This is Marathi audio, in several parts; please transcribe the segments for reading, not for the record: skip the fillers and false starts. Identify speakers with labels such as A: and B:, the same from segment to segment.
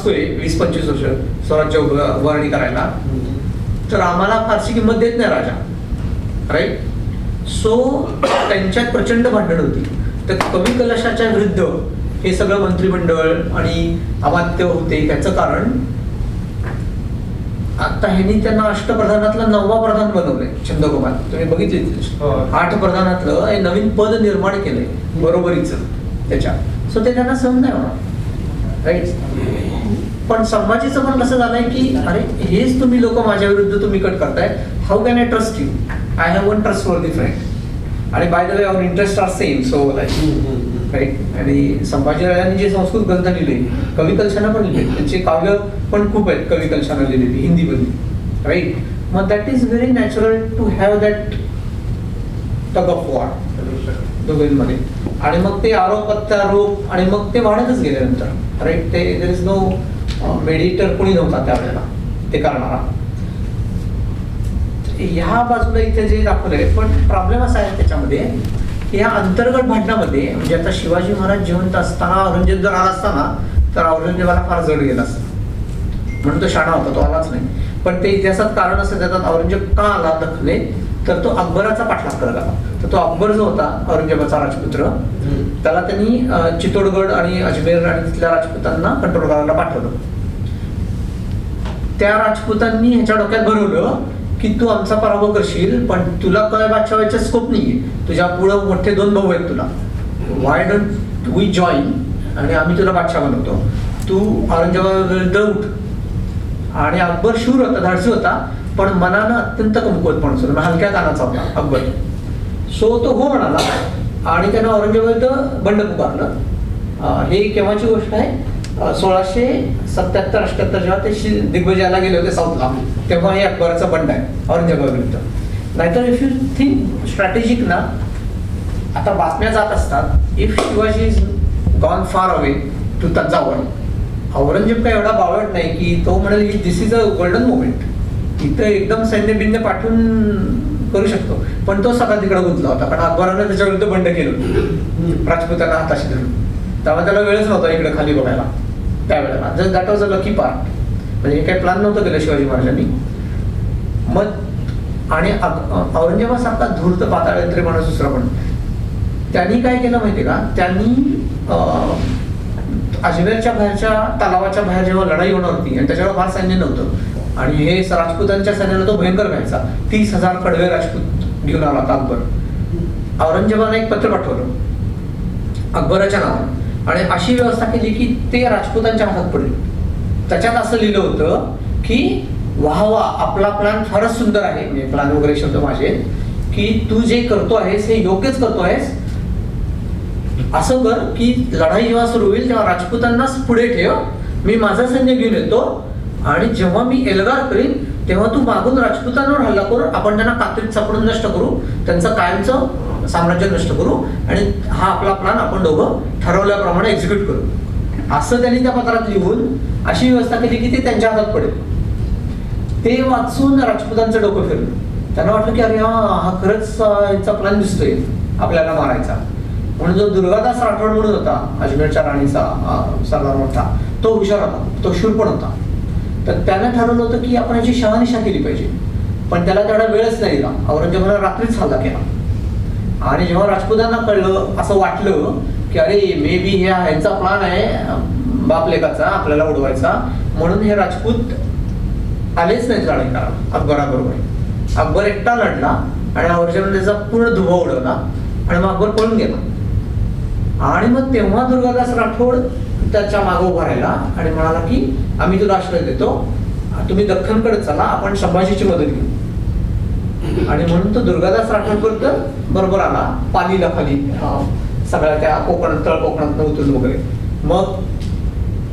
A: असतोय 20-25 वर्ष स्वराज्य उभारणी करायला, तर आम्हाला फारशी किंमत देत नाही राजा, राईट. सो त्यांच्यात प्रचंड भांडण होती. तर कवी कलशाच्या विरुद्ध हे सगळं मंत्रिमंडळ आणि अमात्य होते. त्याचं कारण आता ह्यांनी त्यांना अष्टप्रधानातलं 9वा प्रधान बनवलंय. चंद्रगोपाल तुम्ही बघितले 8 प्रधानातलं हे नवीन पद निर्माण केलंय बरोबरीचं त्याच्यात. सो ते त्यांना सहन नाही होणार, राईट. पण संभाजीचं पण कसं झालंय की अरे हेच तुम्ही लोक माझ्या विरुद्ध तुम्ही कट करताय, how can I trust you, I have one trustworthy friend, आणि by the way our interest are same. So right. आणि संभाजीराजांनी जे संस्कृत ग्रंथ लिहिले, कवी कलशानं पण लिहिले, त्यांचे काव्य पण खूप आहेत कवी कलशानं लिहिलेली हिंदीमध्ये, राईट. मग that is very natural to have that tug of war दोघांमध्ये. आणि मग ते आरोप प्रत्यारोप आणि मग ते वाढतच गेले नंतर, राईट. ते देर इज नो मेडिटर कोणी नव्हता त्यावेळेला ते करणारा. ह्या बाजूला इथे जे दाखवलंय, पण प्रॉब्लेम असा आहे त्याच्यामध्ये की ह्या अंतर्गत भांडणामध्ये, म्हणजे आता शिवाजी महाराज जिवंत असताना औरंगजेब जर आला असताना तर औरंगजेबाला फार जड गेला असता, म्हणून तो शाणा होता, तो आलाच नाही. पण ते इतिहासात कारण असं देतात औरंगजेब का आला दखले, तर तो अकबराचा पाठलाग करत आला. तर तो अकबर जो होता औरंगजेबाचा राजपुत्र, त्याला त्यांनी चित्तोडगड आणि अजमेर आणि तिथल्या राजपुतांना कंट्रोल करायला पाठवलं. त्या राजपुतांनी ह्याच्या डोक्यात भरवलं की तू आमचा पराभव करशील, पण तुला काय बादशाह व्हायचा स्कोप नाहीये, तुझ्या पुढं मोठे 2 भाऊ आहेत तुला, वाय डोंट वी जॉईन आणि आम्ही तुला बादशाह बनवतो, तू औरंगजेबाविरुद्ध उठ. आणि अकबर शूर होता, धाडसी होता, पण मनानं अत्यंत कमकुवत माणूस होता, हलक्या कानाचा होता अकबर. सो तो हो म्हणाला आणि त्यानं औरंगजेबाविरुद्ध बंड पुकारलं. हे केव्हाची गोष्ट आहे, 1677-78 जेव्हा ते दिग्विजयाला गेले होते साऊथला, तेव्हा हे अकबराचा बंड आहे औरंगजेबाविरुद्ध. नाहीतर इफ यू थिंक स्ट्रॅटेजिक ना, आता बातम्या जात असतात, if Shivaji is gone far away to Thanjavur, Aurangzeb काय एवढा बावळट नाही की तो म्हणेल this is a golden moment, इथं एकदम सैन्य बिन्य पाठवून करू शकतो. पण तो सगळा तिकडे गुंतला होता, कारण अकबरानं त्याच्या विरुद्ध बंड केलं होतं राजपुतांना हाताशी धरून. तेव्हा त्याला वेळच नव्हता इकडे खाली बघायला त्यावेळेला. जर that was a lucky part, म्हणजे काही प्लॅन नव्हतं केलं शिवाजी महाराजांनी. मग आणि औरंगजेबासारखा धूर्त पाताळयंत्री माणूस दुसरा पण, त्यांनी काय केलं माहितीये का, त्यांनी अजमेरच्या बाहेरच्या तलावाच्या बाहेर जेव्हा लढाई होणार होती आणि त्याच्यावर फार सैन्य नव्हतं आणि हे राजपुतांच्या सैन्याला तो भयंकर व्हायचा, 30,000 कडवे राजपूत घेऊन आला होता अकबर. औरंगजेबाने एक पत्र पाठवलं अकबराच्या नावाने आणि अशी व्यवस्था केली की ते राजपुतांच्या हातात पडले. त्याच्यात असं लिहिलं होतं की वाह वाह, आपला प्लॅन फारच सुंदर आहे, म्हणजे प्लॅन वगैरे शब्द माझे, की तू जे करतो आहेस हे योग्यच करतो आहेस. असं कर की लढाई जेव्हा सुरू होईल तेव्हा राजपुतांनाच पुढे ठेव, मी माझं सैन्य घेऊन येतो आणि जेव्हा मी एल्गार करीन तेव्हा तू मागून राजपुतांवर हल्ला करू, आपण त्यांना कात्रीत सापडून नष्ट करू, त्यांचं कायमचं साम्राज्य नष्ट करू आणि हा आपला प्लॅन आपण दोघं ठरवल्याप्रमाणे एक्झिक्यूट करू. असं त्यांनी त्या पत्रात लिहून अशी व्यवस्था केली की ते त्यांच्या हातात पडेल. ते वाचून राजपुतांचं डोकं फिरलं. त्यांना वाटलं की अरे हा खरंच यांचा प्लॅन दिसतोय आपल्याला मारायचा. म्हणून जो दुर्गादास राठोड म्हणून होता अजमेरच्या राणीचा सरदार मोठा, तो हुशार होता, तो शूर पण होता. तर त्यानं ठरवलं होतं की आपण याची शहानिशा केली पाहिजे, पण त्याला तेवढा वेळच नाही दिला. औरंगजेबाला रात्रीच हल्ला केला आणि जेव्हा राजपुतांना कळलं, असं वाटलं की अरे मे बी ह्यांचा प्लॅन आहे बापलेकाचा आपल्याला उडवायचा, म्हणून हे राजपूत आलेच नाहीत लढाई करायला अकबराबरोबर. अकबर एकटा लढला आणि औरंगजेबाने त्याचा पूर्ण धुवा उडवला आणि मग अकबर पळून गेला. आणि मग तेव्हा दुर्गादास राठोड त्याच्या मागे उभा राहिला आणि म्हणाला की आम्ही तुला आश्रय देतो, तुम्ही दख्खनकडे चला, आपण संभाजीची मदत घेऊ. आणि म्हणून तो दुर्गादास राठोड बरोबर आला पालीला खाली, सगळ्या त्या कोकणात तळ कोकणात उतरून वगैरे. मग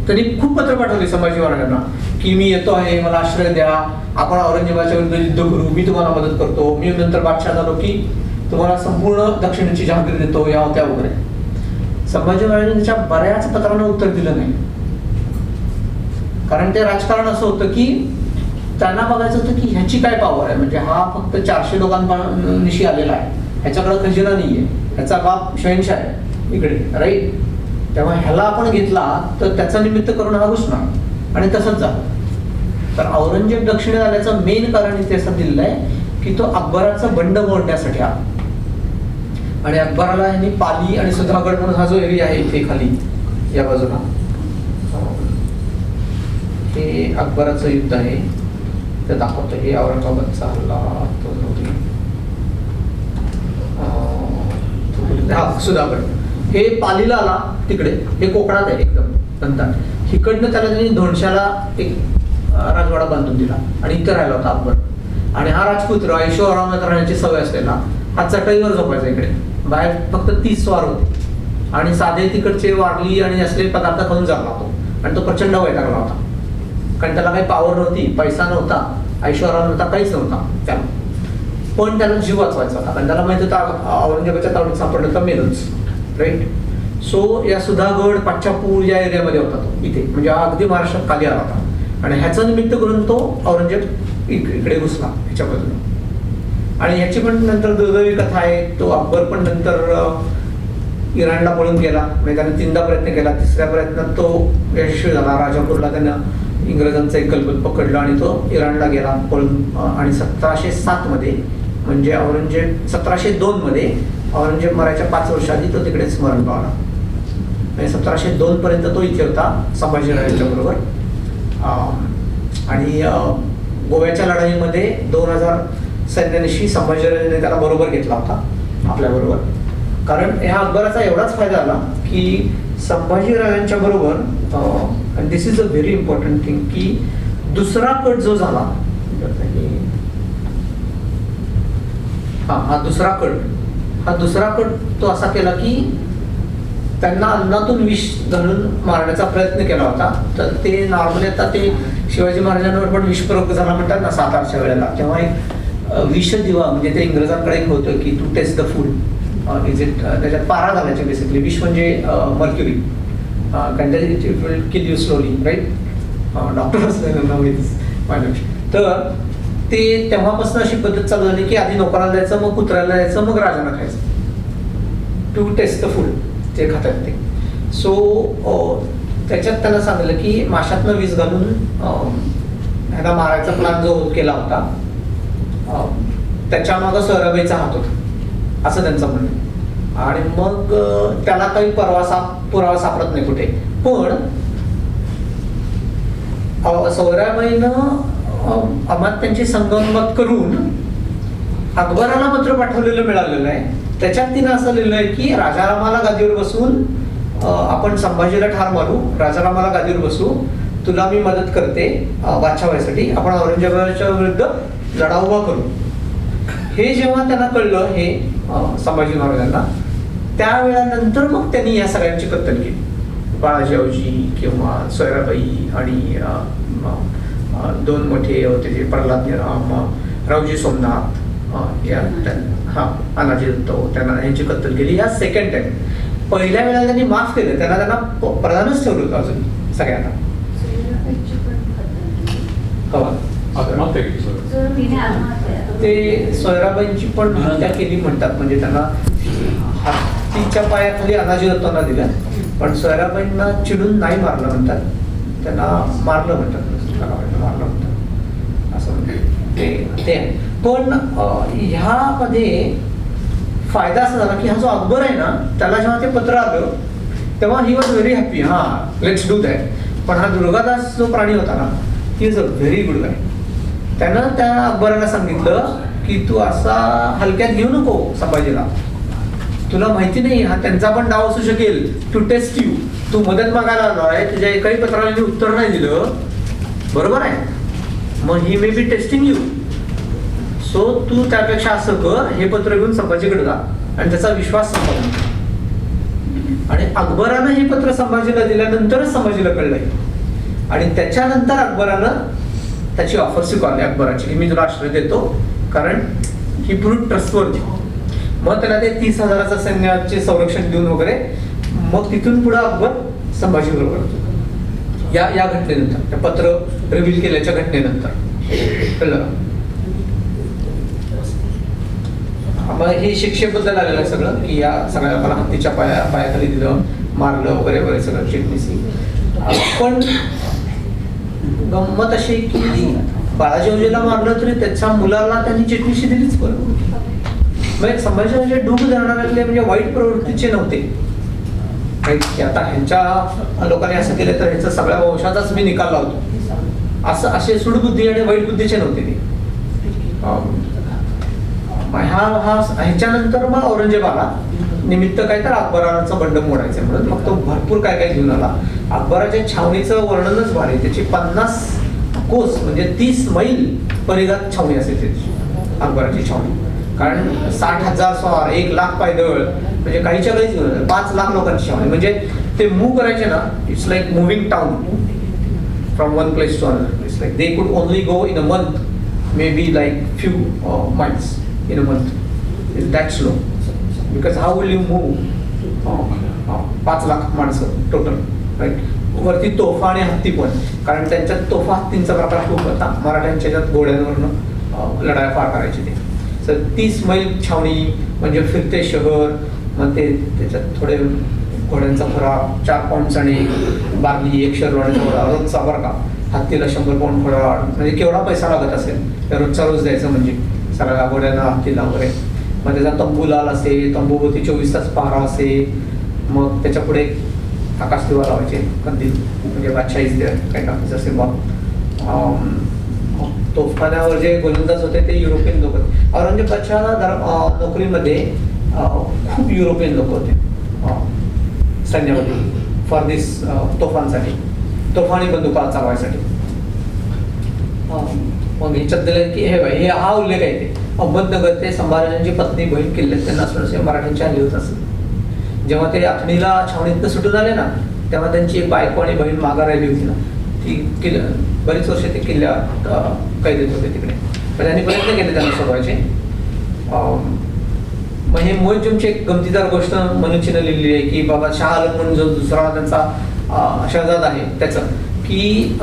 A: त्यांनी खूप पत्र पाठवली संभाजी महाराजांना की मी येतो आहे, मला आश्रय द्या, आपण औरंगजेबाच्या विरुद्ध युद्ध करू, मी तुम्हाला मदत करतो, मी नंतर बादशाह झालो की तुम्हाला संपूर्ण दक्षिणेची जहागीर देतो, या त्या वगैरे. संभाजी महाराजांनी त्याच्या बऱ्याच पत्रांना उत्तर दिलं नाही, कारण ते राजकारण असं होतं की त्यांना बघायचं होतं की ह्याची काय पॉवर आहे. म्हणजे हा फक्त 400 लोकांनिशी आलेला आहे, ह्याच्याकडे खजिना नाहीये, ह्याचा बाप शहनशाह आहे इकडे, राईट. तेव्हा ह्याला आपण घेतला तर त्याचा निमित्त करून हा घुसणार. आणि तसंच झालं. तर औरंगजेब दक्षिणेत आल्याचं मेन कारण इथे असं दिलेलं आहे की तो अकबराचा बंड मोडण्यासाठी आला. आणि अकबराला यांनी पाली आणि सुधागड म्हणून हा जो एरिया आहे इथे खाली या बाजूला, हे अकबराचं युद्ध आहे ते दाखवतं. हे औरंगाबादचा हल्ला तो हा सुधागड, हे पालीला आला तिकडे, हे कोकणात आहे एकदम. नंतर इकडनं त्याला त्यांनी धोंडशाला एक राजवाडा बांधून दिला आणि इथं राहिला होता अकबर. आणि हा राजपुत्र ऐशो आरामात राहण्याची सवय असलेला हा चटईवर झोपायचा. इकडे बाहेर फक्त 30 स्वार होते आणि साधे तिकडचे वारली आणि असले पदार्थ खाऊन चालला होतो. आणि तो प्रचंड वैतागला होता कारण त्याला काही पावर नव्हती, पैसा नव्हता, ऐशो आराम नव्हता, काहीच नव्हता त्याला. पण त्याला जीव वाचवायचा होता कारण त्याला माहिती होता औरंगजेबाच्या तावडीत सापडलं तर मेलच, राईट. सो या सुधागड पाच्छापूर या एरियामध्ये होता तो इथे, म्हणजे हा अगदी महाराष्ट्रात खाली आला होता. आणि ह्याचं निमित्त करून तो औरंगजेब इकडे घुसला ह्याच्या बाजूला. आणि ह्याची पण नंतर दुर्दैवी कथा आहे. तो अकबर पण नंतर इराणला पळून गेला, म्हणजे त्याने 3दा प्रयत्न केला. 3ऱ्या प्रयत्नात तो यशस्वी झाला. राजापूरला त्यानं इंग्रजांचं एक गलबत पकडलं आणि तो इराणला गेला पळून. आणि 1707 मध्ये म्हणजे औरंगजेब 1702 मध्ये औरंगजेब मरायच्या 5 वर्ष आधी तो तिकडे स्मरण पावला. म्हणजे 1702 पर्यंत तो इथे होता संभाजीराजांच्या बरोबर. आणि गोव्याच्या लढाईमध्ये 2000 सैन्यानिशी संभाजीराजांनी त्याला बरोबर घेतला होता आपल्या बरोबर. कारण ह्या अकबराचा एवढाच फायदा आला की संभाजीराजांच्या बरोबर, this is a very important thing, की दुसरा कट जो झाला, हा दुसरा कट तो असा केला की त्यांना अन्नातून विष घालून मारण्याचा प्रयत्न केला होता. तर ते नॉर्मली आता ते शिवाजी महाराजांवर पण विषप्रयोग झाला म्हणतात ना 7-8च्या वेळेला, तेव्हा एक विष दिवा म्हणजे ते इंग्रजांकडे एक होतं की to test the food is it, त्याच्यात पारा घालायचे बेसिकली. विष म्हणजे mercury, kill you slowly, right. Doctor असले तर ते तेव्हापासून अशी पद्धत चालू झाली की आधी नोकराला द्यायचं, मग कुत्र्याला द्यायचं, मग राजाला खायचं. टू टेस्ट द फूड जे खातात ते. सो त्याच्यात त्याला सांगितलं की माशातनं विष घालून ह्याला मारायचा प्लॅन जो केला होता त्याच्या मागं सोयराबाईचा हात होता असं त्यांचं म्हणणं. आणि मग त्याला काही पुरावा सापडत नाही कुठे. पण सोयराबाईनं अमात्यांची संगनमत करून अकबराला पत्र पाठवलेलं मिळालेलं आहे. त्याच्यात तिनं असं लिहिलं आहे की राजारामाला गादीवर बसून आपण संभाजीला ठार मारू, राजारामाला गादीवर बसू, तुला मी मदत करते बादशाह व्हायसाठी, आपण औरंगजेबाच्या विरुद्ध लढा उभा करू. हे जेव्हा त्यांना कळलं हे संभाजी महाराजांना, त्यावेळानंतर मग त्यांनी या सगळ्यांची कत्तल केली. बाळाजीरावजी किंवा सोयराबाई आणि 2 मोठे होते जे प्रल्हाद रावजी सोमनाथ, अनाजी दत्त, त्यांना यांची कत्तल केली. या सेकंड टाइम. पहिल्या वेळेला त्यांनी माफ केलं, त्यांना प्रधानच ठेवलं होतं अजून सगळ्यांना. ते सोयराबाईंची पण हत्या केली म्हणतात, म्हणजे त्यांना हत्तीच्या पायाखाली अनाजी दत्तांना दिल्या, पण सोयराबाईंना चिडून नाही मारलं म्हणतात, त्यांना मारलं म्हणतात, मारलं म्हणतात असं म्हणतात ते. पण ह्यामध्ये फायदा असा झाला की हा जो अकबर आहे ना, त्याला जेव्हा ते पत्र आलं तेव्हा he was very happy, let's do that. पण हा दुर्गादास जो प्राणी होता ना, he is a very good guy. त्यानं त्या अकबराला सांगितलं की तू असा हलक्यात घेऊ नको संभाजीला, तुला माहिती नाही हा त्यांचा पण डाव असू शकेल, टू टेस्ट यू, तू मदत मागायला आलो आहे, तुझ्या एकाही पत्राला उत्तर नाही दिलं, बरोबर आहे, मग he may be testing you. So तू त्यापेक्षा असं कर, हे पत्र घेऊन संभाजीकडे जा आणि त्याचा विश्वास संपादन. आणि अकबरानं हे पत्र संभाजीला दिल्यानंतरच संभाजीला कळलंय. आणि त्याच्यानंतर अकबरानं त्याची ऑफर स्वीकारली अकबराची की मी तुला आश्रय देतो, कारण ही प्रूव्ड ट्रस्टवर्थी. मग त्याला ते 30,000चं सैन्याचे संरक्षण देऊन वगैरे मग तिथून पुढे अकबर संभाजी बरोबर या घटनेनंतर, त्या पत्र रिव्हील केल्याच्या घटनेनंतर कळलं. मग हे शिक्षेबद्दल आलेलं आहे सगळं की या सगळ्या मला हत्तीच्या पायाखाली दिलं, मारलं वगैरे वगैरे सगळं चिटणीसी. पण गंमत अशी की बाळाजी औजेला मारलं तरी त्याच्या मुलाला त्यांनी चिटणीशी दिलीच बरोबर. म्हणजे संभाजीराजे डूब धरणाऱ्यातले म्हणजे वाईट प्रवृत्तीचे नव्हते की आता ह्यांच्या लोकांनी असं केलं तर ह्याचा सगळ्या वंशाचाच मी निकाल लावतो, असं असे सुडबुद्धी आणि वाईट बुद्धीचे नव्हते ते. ह्याच्यानंतर मग औरंगजेबाला निमित्त काय तर अकबराचं बंड मोडायचं म्हणून मग तो भरपूर काय काय घेऊन आला. अकबराच्या छावणीचं वर्णनच भारी. त्याची 50 कोस म्हणजे 30 मैल परिघात छावणी असायची अकबराची छावणी. कारण 60,000 स्वार, 1,00,000 पायदळ, म्हणजे काहीच्या काहीच घेऊन 5 लाख लोकांची छावणी. म्हणजे ते मूव्ह करायचे ना, it's like moving town from one place to another. It's like they could only go in a month, maybe like few miles in a month. Is that slow because how will you move 5 lakh माणसं टोटल, राईट. वरती तोफा आणि हत्ती पण, कारण त्यांच्यात तोफा हत्तींचा प्रकार खूप होता. मराठ्यांच्या ह्याच्यात घोड्यांवरनं लढाया फार करायची ते. तर 30 मैल छावणी म्हणजे फिरते शहर. मग ते त्याच्यात थोडे घोड्यांचा खुराक, 4 पाऊंड चणे, बार्ली, 1 शेरवाण्याचा घोडा रोजचा बरं का. हत्तीला 100 पाऊंड घोडा, म्हणजे केवढा पैसा लागत असेल त्या रोजचा रोज द्यायचं म्हणजे सगळ्या घोड्यांना, हत्तीला वगैरे. मग त्याचा तंबू लाल असे, तंबूभोवती 24 तास पहारा असे. मग त्याच्या पुढे आकाश दिवा लावायचे, कंदील, म्हणजे बादशाह इज देअर काइंड ऑफ जसे मग तोफखान्यावर जे गोलंदाज होते ते युरोपियन लोक होते. औरंगजेबाच्या नोकरीमध्ये खूप युरोपियन लोक होते सैन्यामध्ये फॉर दिस तोफांसाठी, तोफा आणि बंदुका चालवायसाठी. मग ह्याच्यात दिलं की हे भाई हे हा उल्लेख आहे ते अहमदनगर ते संभाजीची पत्नी बहीण किल्ल्यात त्यांना असं मराठ्यांची हल्ली होत असत. जेव्हा ते आखणीला छावणीतनं सुटून आले ना, तेव्हा त्यांची एक बायको आणि बहीण माघार राहिली होती ना, ती बरीच वर्ष ते किल्ल्यात कैदेत होते तिकडे. पण त्यांनी प्रयत्न केले त्यांना सोडवायचे. मग हे मोहज्जूमची एक गमतीदार गोष्ट मनुष्यनं लिहिली आहे की बाबा शाह आलम म्हणून जो दुसरा त्यांचा शहजाद आहे त्याचं, की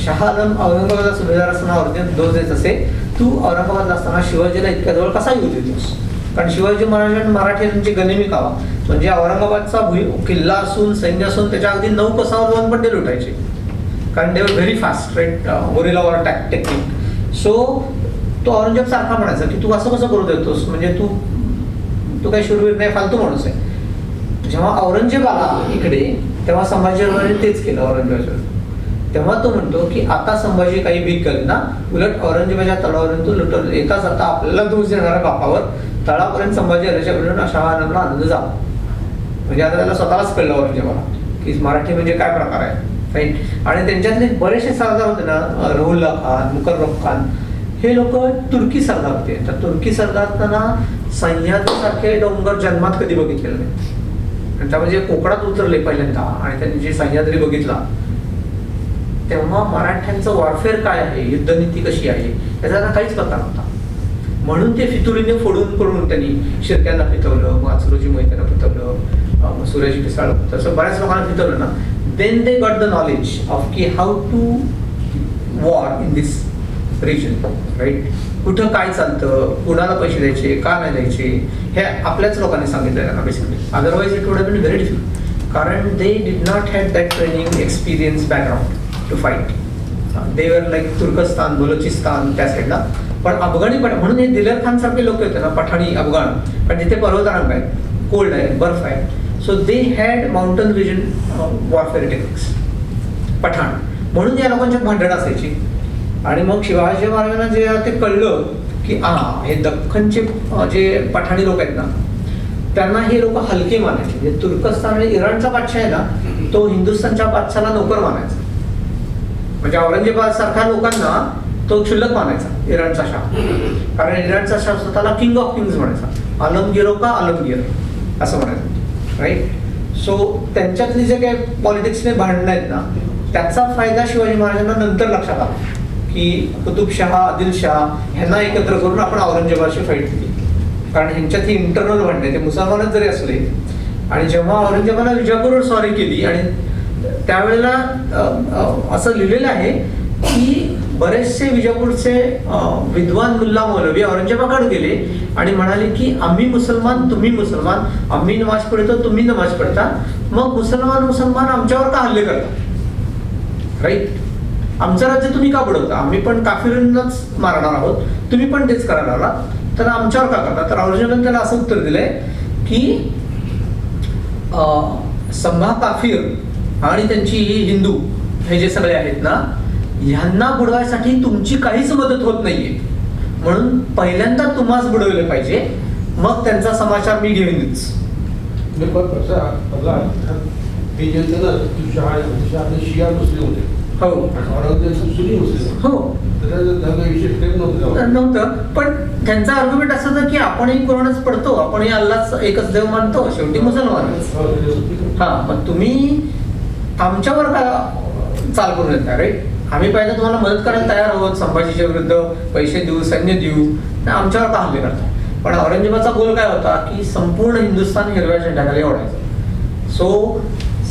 A: शाह आलम औरंगाबादचा सुभेदार असताना अर्जुन दोष देत असे, तू औरंगाबादला असताना शिवाजीला इतक्या जवळ कसा येऊ देतोस. कारण शिवाजी महाराजांनी मराठ्यांची गनिमी कावा, म्हणजे औरंगाबादचा किल्ला असून सैन्य असून त्याच्या अगदी 9 कोसावर जाऊन पण ते लुटायचे. कारण they were very fast, right, guerrilla war technique. So तो औरंगजेब सारखा म्हणायचा की तू असं कसं करू देतोस, म्हणजे तू काही शूरवीर नाही, फालतू माणूस आहे. जेव्हा औरंगजेब आला इकडे तेव्हा संभाजीराजांनी तेच केलं औरंगजेबाच्या. तेव्हा तो म्हणतो की आता संभाजी काही भीक करेल ना, उलट औरंगजेबाच्या तळावरून तो लुटल येता जाता आपल्याला दोष देणाऱ्या बापावर तळापर्यंत संभाजी आल्याच्या शाह आलमला आनंद जावा. म्हणजे आता त्याला स्वतःलाच कळलं औरंगजेबाला की मराठी म्हणजे काय प्रकार आहे, राईट. आणि त्यांच्यातले बरेचसे सरदार होते ना, रहुल्ला खान, मुकर्रम खान, हे लोक तुर्की सरदार होते. तर तुर्की सरदारांना सह्याद्रीसारखे डोंगर जन्मात कधी बघितलेलं नाही. आणि त्यामुळे जे कोकणात उतरले पहिल्यांदा आणि त्यांनी जे सह्याद्री बघितला तेव्हा मराठ्यांचं वॉरफेअर काय आहे, युद्धनीती कशी आहे याचा त्यांना काहीच पत्ता नव्हता. म्हणून ते फितुरीने फोडून करून त्यांनी शिर्क्यांना फितवलं, मग अचरोजी मोहित्यांना फितवलं, सूर्याजी पिसाळ, तसं बऱ्याच लोकांना फितवलं ना. Then they got the knowledge of की how to war in this region, right. कुठं काय चालतं, कुणाला पैसे द्यायचे, का नाही द्यायचे, हे आपल्याच लोकांनी सांगितलं त्यांना basically. Otherwise it would have been very difficult, कारण they did not had that training experience background to fight. They were like तुर्कस्तान, बलोचिस्तान त्या साईडला. पण अफगाणी म्हणून हे दिलेर खान सारखे लोक होते ना, पठाणी अफगाण, पण तिथे पर्वतरांग आहे, कोल्ड आहे, बर्फ आहे. So they had mountain region warfare techniques, Pathan. म्हणून या लोकांच्यात भांडण असायची. आणि मग शिवाजी महाराजांना जे ते कळलं की हे दख्खनचे जे पठाणी लोक आहेत ना, त्यांना हे लोक हलके मानायचे. म्हणजे तुर्कस्तान आणि इराणचा बादशाह आहे ना, तो हिंदुस्थानच्या बादशाहाला नोकर मानायचा. म्हणजे औरंगजेबाद सारख्या लोकांना तो क्षुल्लक मानायचा इराणचा शाह. कारण इराणचा शाह स्वतःला किंग ऑफ किंग्स म्हणायचा, आलमगिरो का आलमगीर असं म्हणायचं, राईट. सो त्यांच्यातली जे काही पॉलिटिक्सने भांडणं आहेत ना, त्याचा फायदा शिवाजी महाराजांना नंतर लक्षात आला की कुतुबशाह, आदिलशाह ह्यांना एकत्र करून आपण औरंगजेबाशी फाईट केली. कारण ह्यांच्यात ही इंटरनल भांडणे, ते मुसलमानच जरी असले. आणि जेव्हा औरंगजेबाला विजापूरवर स्वारी केली, आणि त्यावेळेला असं लिहिलेलं आहे की बरेचसे विजापूरचे विद्वान मुल्ला मौलवी औरंगजेबाकडे गेले आणि म्हणाले की आम्ही मुसलमान, तुम्ही मुसलमान, आम्ही नमाज पढतो, तुम्ही नमाज पढता, मग मुसलमान आमच्यावर का हल्ले करतात, राईट. आमचं राज्य तुम्ही का बुडवता, आम्ही पण काफिरांनाच मारणार आहोत, तुम्ही पण तेच करायला आला, तर आमच्यावर का करता. तर औरंगजेबाने त्याला असं उत्तर दिलंय की संभा काफिर आणि त्यांची हिंदू हे जे सगळे आहेत ना, ह्यांना बुडवायसाठी तुमची काहीच मदत होत नाहीये, म्हणून पहिल्यांदा तुम्हाच बुडवले पाहिजे, मग त्यांचा समाचार मी घेऊन देईच. हो नव्हतं, पण त्यांचा आर्ग्युमेंट असं होतं की आपणही कुराणच पढतो, आपणही अल्लाच एकच देव मानतो, शेवटी मुसलमान. हा, पण तुम्ही आमच्यावर का चाल करून येता रे, आम्ही पाहिजे तुम्हाला मदत करायला तयार आहोत, संभाजीच्या विरुद्ध पैसे देऊ, सैन्य देऊ, आमच्यावर का हल्ले करता. पण औरंगजेबाचा गोल काय होता की संपूर्ण हिंदुस्थान हिरव्या झेंड्याखाली ओढायचं. सो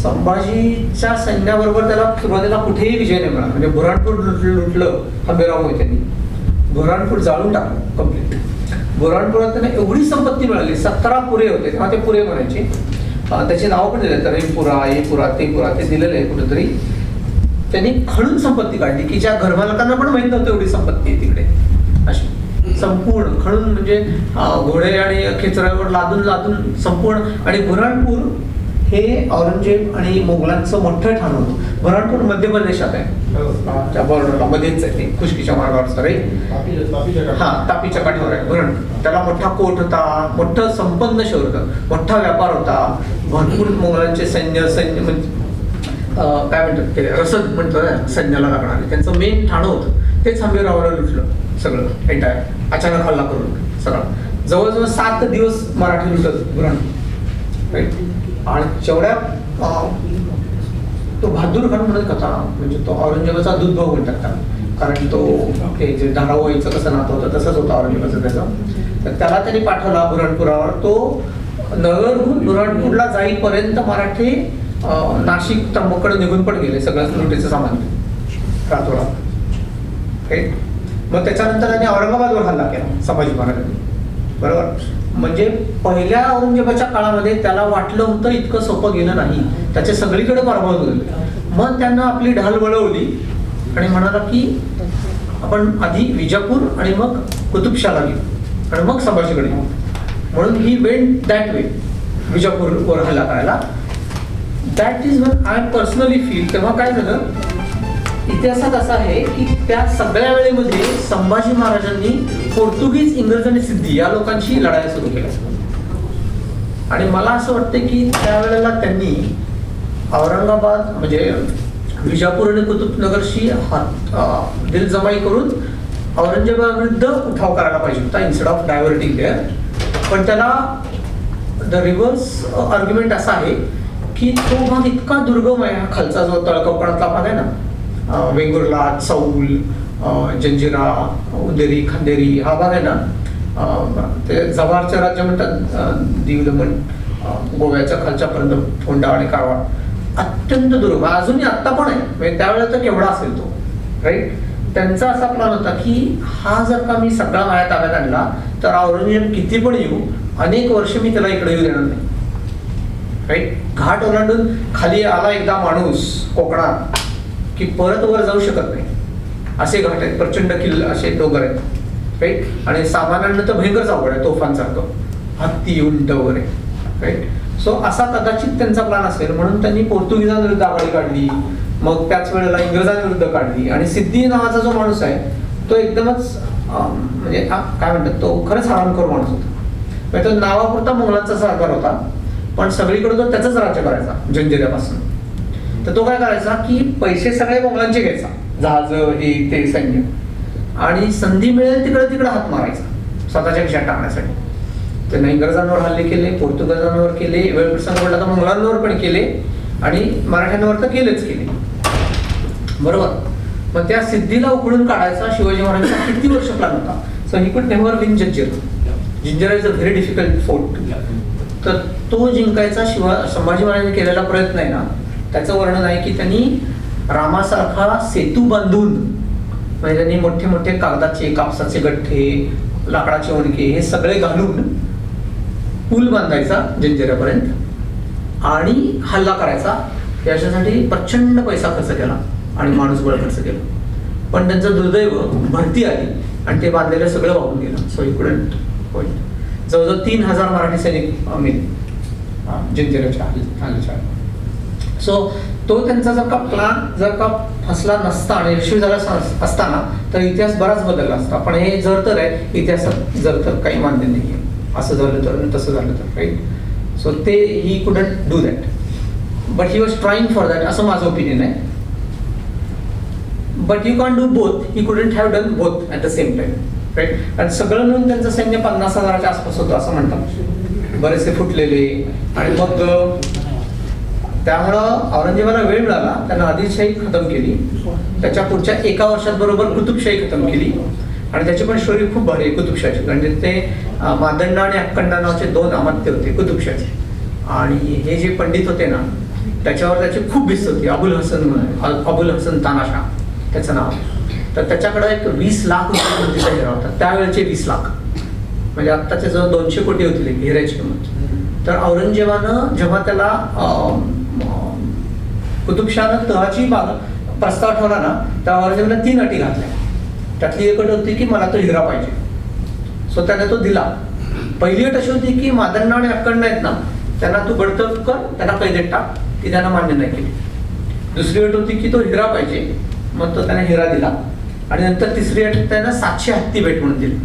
A: संभाजीच्या सैन्याबरोबर त्याला सुरुवातीला कुठेही विजय नाही मिळाला. म्हणजे बुऱ्हाणपूर लुटलं हंबीरराव मोहित्यांनी, बुऱ्हाणपूर जाळून टाकलं कम्प्लीट. बुऱ्हाणपुरात त्यांना एवढी संपत्ती मिळाली, 17 पुरे होते तेव्हा, ते पुरे म्हणायचे, त्याची नावं पण दिले, रहीमपुरा, हे पुरा, ते पुरा, ते दिलेलं आहे कुठेतरी. त्यांनी खणून संपत्ती काढली की ज्या घरमालकांना पण माहित नव्हतं एवढी संपत्ती आहे तिकडे. अशी संपूर्ण खणून, म्हणजे घोडे आणि खेचरावर लादून लादून संपूर्ण. आणि बुऱ्हाणपूर हे औरंगजेब आणि मोगलांचं मोठं ठाण होतं. बुऱ्हाणपूर मध्य प्रदेशात आहे, त्या बॉर्डरला मध्येच आहे, ते खुशकीच्या मार्गावर सर तापीच्या काठावर आहे बुऱ्हाणपूर. त्याला मोठा कोट होता, मोठं संपन्न शहर होतं, मोठा व्यापार होता, भरपूर मोगलांचे सैन्य म्हणजे काय म्हणतात ते रसद म्हणतो सैन्याला लागणारे, त्यांचं मेन ठाणं होतं. तेच हंबीररावाला लुटलं सगळं एंटायर, अचानक हल्ला करून सगळं. जवळजवळ 7 दिवस मराठी लुटत बुऱ्हाणपूर, राईट. आणि जेवढ्या तो बहादूर खान म्हणत होता, म्हणजे तो औरंगजेबाचा दूध भाऊ म्हणतात त्याला, कारण तो ते जे धारावाईचं कसं नातं होतं तसंच होतं औरंगजेबाचं त्याचं. तर त्याला त्यांनी पाठवला बुऱ्हाणपुरावर. तो नगरहून बुऱ्हाणपूरला जाईपर्यंत मराठी नाशिक त्र्यंबककडे निघून पण गेले, सगळं लुटीचं सामान रातोरात. मग त्याच्यानंतर त्यांनी औरंगाबादवर हल्ला केला संभाजी महाराजांनी, बरोबर. म्हणजे पहिल्या औरंगजेबाच्या काळामध्ये त्याला वाटलं होतं इतकं सोपं गेलं नाही, त्याचे सगळीकडे पराभव झाले. मग त्यांना आपली ढाल वळवली आणि म्हणाला की आपण आधी विजापूर आणि मग कुतुबशाला घेऊ आणि मग संभाजीकडे घेऊ. म्हणून ही वेंट दॅट वे, विजापूरवर हल्ला करायला. That is one I personally feel. तेव्हा काय झालं, इतिहासात असं आहे की त्या सगळ्या वेळेमध्ये संभाजी महाराजांनी पोर्तुगीज, इंग्रज आणि सिद्धी या लोकांशी लढाया सुरू केल्या. आणि मला असं वाटतं की त्यावेळेला त्यांनी औरंगाबाद म्हणजे विजापूर आणि कुतुबनगरशी दिलजमाई करून औरंगजेबाविरुद्ध उठाव करायला पाहिजे होता, इन्स्टेड ऑफ डायव्हर्टिंग देअर. पण त्याला द रिव्हर्स आर्ग्युमेंट असा आहे की तो भाग इतका दुर्गम आहे, खालचा जो तळकोकणातला भाग आहे ना, वेंगुर्ला, चौल, जंजिरा, उंदेरी, खांदेरी हा भाग आहे ना, ते जव्हारचं राज्य म्हणतात, दीव दमण, गोव्याच्या खालच्यापर्यंत फोंडा आणि कारवार, अत्यंत दुर्गम, अजूनही आत्ता पण आहे. म्हणजे त्यावेळेला तर केवढा असेल तो, राईट. त्यांचा असा प्लॅन होता की हा जर का मी सगळा माझ्या ताब्यात आणला तर औरंगजेब किती पण येऊ, अनेक वर्ष मी त्याला इकडे येऊ देणार नाही, राईट. घाट ओलांडून खाली आला एकदा माणूस कोकणात की परत वर जाऊ शकत नाही, असे घाट आहेत, प्रचंड किल्ले असे डोंगर आहेत, राईट. आणि सामान्यांना तर भयंकर अवघड आहे, तोफांसारखं, हत्ती, उंट वगैरे, राईट. सो असा कदाचित त्यांचा प्लॅन असेल, म्हणून त्यांनी पोर्तुगीजांविरुद्ध आघाडी काढली, मग त्याच वेळेला इंग्रजांविरुद्ध काढली. आणि सिद्धी नावाचा जो माणूस आहे तो एकदमच म्हणजे काय म्हणतात, तो खरंच हरामखोर माणूस होता. म्हणजे तो नावापुरता मुघलांचा सरदार होता, पण सगळीकडे तो त्याचंच राज्य करायचा जंजिऱ्यापासून. तर तो काय करायचा की पैसे सगळे मोगलांचे घ्यायचा, जहाज हे ते सैन्य, आणि संधी मिळेल तिकडे हात मारायचा स्वतःच्या खिशात टाकण्यासाठी. त्यांना इंग्रजांवर हल्ले केले, पोर्तुगीजांवर केले, वेळ प्रसंग पडला तर मुघलांवर पण केले, आणि मराठ्यांवर तर केलेच केले, बरोबर. मग त्या सिद्धीला उखडून काढायचा शिवाजी महाराजांचा किती वर्ष प्लॅन होता. So he could never win Janjira. Ginger is a very difficult fort. तर तो जिंकायचा संभाजी महाराजांनी केलेला प्रयत्न आहे ना, त्याचं वर्णन आहे की त्यांनी रामासारखा सेतू बांधून, म्हणजे त्यांनी मोठे मोठे कागदाचे, कापसाचे गठ्ठे, लाकडाचे ओणके हे सगळे घालून पूल बांधायचा जंजिऱ्यापर्यंत आणि हल्ला करायचा. याच्यासाठी प्रचंड पैसा खर्च केला आणि माणूसबळ खर्च केला. पण त्यांचं दुर्दैव भरती आली आणि ते बांधलेलं सगळं वाहून गेलं. सो ही कुडंट होईल. जवळजवळ 3,000 मराठी सैनिक जिंकेच्या हल्ल्याच्या. सो तो त्यांचा जर का प्लॅन जर का फसला नसता आणि यशस्वी झाला असताना तर इतिहास बराच बदलला असता. पण हे जर तर आहे, इतिहासात जर तर काही मान्य नाही आहे. असं झालं तर तसं झालं तर, राईट. सो ते he couldn't do that, but he was trying for that, असं माझं ओपिनियन आहे. But you can do both. He couldn't have done both at the same time, right. आणि सगळं मिळून त्यांचं सैन्य 50,000च्या आसपास होतं असं म्हणतात. बरेचसे फुटलेले. आणि मग त्यामुळं औरंगजेबाला वेळ मिळाला, त्यानं आदिलशाही खतम केली. त्याच्या पुढच्या 1 वर्षात बरोबर कुतुबशाही खतम केली. आणि त्याची पण स्टोरी खूप भारी आहे कुतुबशाहीची. म्हणजे ते मादंडा आणि अक्कंडा नावाचे 2 अमात्य होते कुतुबशाहीचे. आणि हे जे पंडित होते ना, त्याच्यावर त्याची खूप भिस्त होती. अबुल हसन तानाशाह त्याचं नाव. तर त्याच्याकडे एक 20 लाख रुपये हिरा होता. त्यावेळेचे 20 लाख म्हणजे आत्ताच्या जवळ 200 कोटी होतील हिऱ्याची किंमत. तर औरंगजेबानं जेव्हा त्याला कुतुबशाहनं तहाची प्रस्ताव ठेवला ना, त्या औरंगजेबानं 3 अटी घातल्या. त्यातली एक अट होती की मला तो हिरा पाहिजे. सो त्याने तो दिला. पहिली अट अशी होती की मादंडा आणि अक्कंड आहेत ना, त्यांना तू बडतर्फ कर, त्यांना कैदेत टाक. ती त्यांना मान्य नाही केली. दुसरी अट होती की तो हिरा पाहिजे. मग तो त्याने हिरा दिला. आणि नंतर तिसरी अट त्यानं 700 हत्ती भेट म्हणून दिली.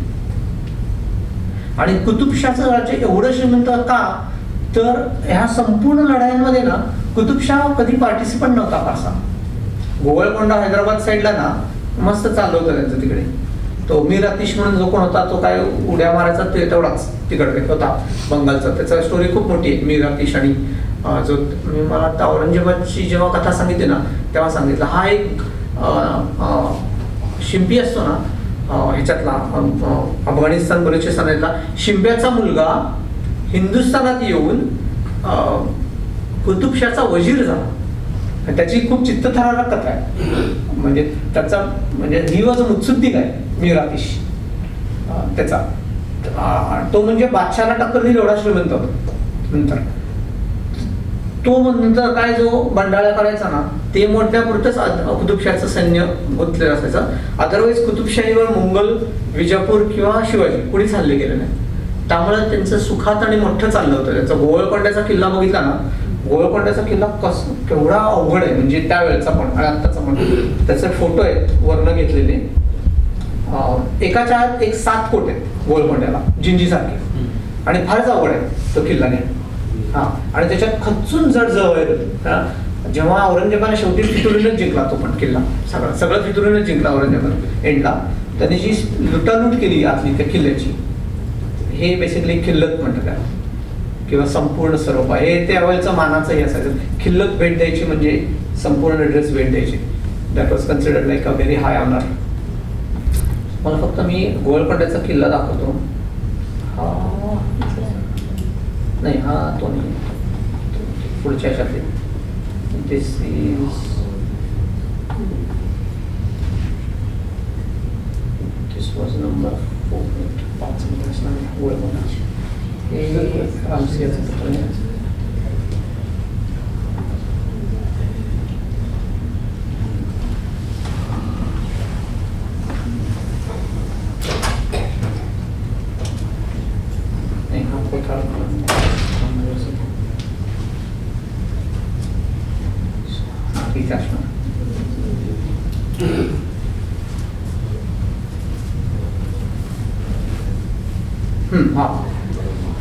A: आणि कुतुबशाहचं राज्य एवढं श्रीमंत का, तर ह्या संपूर्ण लढायांमध्ये ना कुतुबशाह कधी पार्टिसिपंट नव्हता फारसा. गोवळकोंडा हैदराबाद साईडला ना मस्त चाललं होतं त्यांचं तिकडे. तो मीर आतिश म्हणून जो कोण होता, तो काय उड्या मारायचा ते तेवढाच तिकडे होता बंगालचा. त्याचा स्टोरी खूप मोठी आहे. मीर आतिश आणि जो मला आता औरंगजेबाची जेव्हा कथा सांगितली ना तेव्हा सांगितलं, हा एक शिंपी असतो ना ह्याच्यातला अफगाणिस्तान बलुचिस्तानातला, शिंप्याचा मुलगा हिंदुस्थानात येऊन कुतुबशाहचा वजीर झाला. त्याची खूप चित्तथरारक कथा आहे. म्हणजे त्याचा म्हणजे ही वॉज मुत्सुद्दीक आहे मीर आतिश त्याचा. तो म्हणजे बादशाहला टक्कर दिली एवढा श्रीमंत होता. नंतर तो नंतर काय जो बंडाळ्या करायचा ना, ते मोडण्यापुरतंच कुतुबशाहीचं सैन्य गुंतलेलं असायचं. अदरवाईज कुतुबशाहीवर मुंगल, विजापूर किंवा शिवाजी कुणीच हल्ले गेले नाही. त्यामुळे त्यांचं सुखात आणि मोठं चाललं होतं. त्यांचा गोवळकोंड्याचा किल्ला बघितला ना, गोवळकोंड्याचा किल्ला केवढा अवघड आहे म्हणजे त्यावेळेचा पण आणि आत्ताचा पण. त्याचे फोटो आहेत वर्ण घेतलेले. एकाच्या आत एक 7 कोट आहेत गोवळकोंड्याला जिंजीसारखे. आणि फारच अवघड आहे तो किल्ला नाही. आणि त्याच्यात खचून जड जवळ. जेव्हा औरंगजेबाने शेवटी फितुरीनच जिंकला तो पण किल्ला, सगळं फितुरीनच जिंकला औरंगजेबाने एंडला. त्याने जी लुटालूट केली आतली त्या किल्ल्याची, हे बेसिकली खिल्लत म्हणतात त्याला, किंवा संपूर्ण सरोपा. हे त्यावेळेचं मानाचं हे असायचं. खिल्लत भेट द्यायची म्हणजे संपूर्ण ड्रेस भेट द्यायची. That was considered like a very high honour. मला फक्त मी गोवळकोंड्याचा किल्ला दाखवतो. नाही, हा तो नाही, पुढच्या ह्याच्यातले. दिस वॉज नंबर 5 गोवळकोंडा. हे रामसिंहाचं